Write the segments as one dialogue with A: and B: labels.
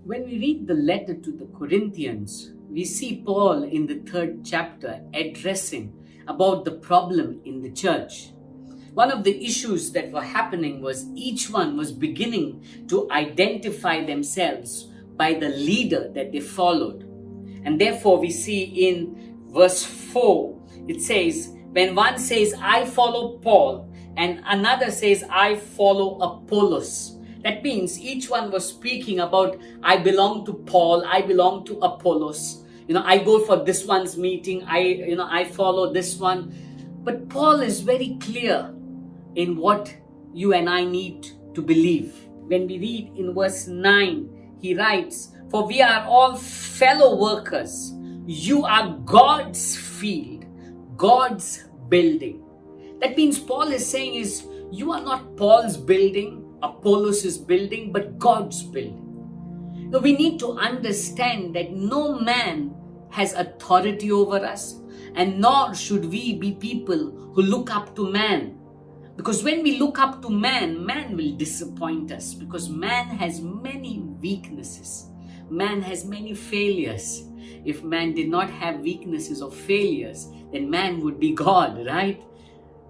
A: When we read the letter to the Corinthians, we see Paul in the 3rd chapter addressing about the problem in the church. One of the issues that were happening was each one was beginning to identify themselves by the leader that they followed. And therefore we see in verse 4, it says, when one says, I follow Paul, and another says, I follow Apollos. That means each one was speaking about, I belong to Paul, I belong to Apollos. I go for this one's meeting, I follow this one. But Paul is very clear in what you and I need to believe. When we read in verse 9, he writes, for we are all fellow workers. You are God's field, God's building. That means Paul is saying is, you are not Paul's building, Apollos' building, but God's building. Now we need to understand that no man has authority over us, and nor should we be people who look up to man. Because when we look up to man, man will disappoint us, because man has many weaknesses. Man has many failures. If man did not have weaknesses or failures, then man would be God, right?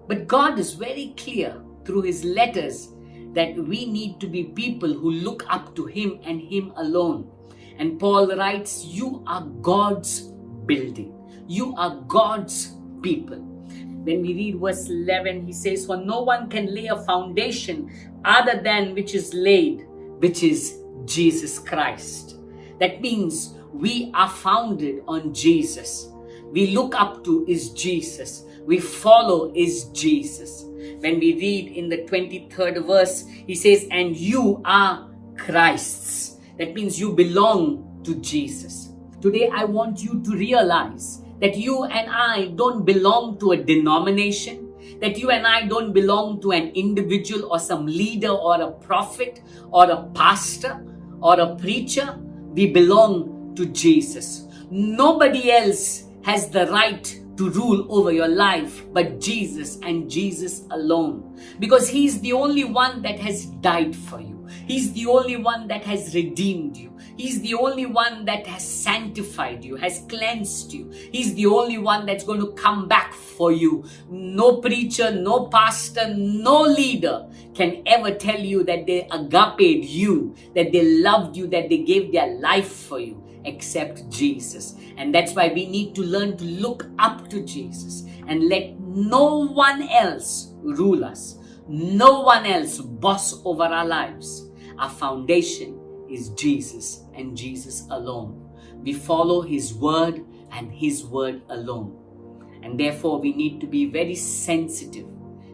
A: But God is very clear through his letters that we need to be people who look up to him and him alone. And Paul writes, you are God's building. You are God's people. When we read verse 11, he says, for no one can lay a foundation other than which is laid, which is Jesus Christ. That means we are founded on Jesus. We look up to is Jesus. We follow is Jesus. When we read in the 23rd verse, he says, and you are Christ's. That means you belong to Jesus. Today, I want you to realize that you and I don't belong to a denomination, that you and I don't belong to an individual or some leader or a prophet or a pastor or a preacher. We belong to Jesus. Nobody else has the right to rule over your life but Jesus and Jesus alone. Because he's the only one that has died for you. He's the only one that has redeemed you. He's the only one that has sanctified you, has cleansed you. He's the only one that's going to come back for you. No preacher, no pastor, no leader can ever tell you that they agaped you, that they loved you, that they gave their life for you, except Jesus. And that's why we need to learn to look up to Jesus and let no one else rule us. No one else boss over our lives. Our foundation is Jesus and Jesus alone. We follow his word and his word alone. And therefore we need to be very sensitive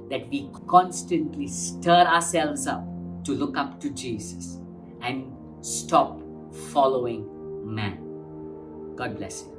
A: that we constantly stir ourselves up to look up to Jesus and stop following man. God bless you.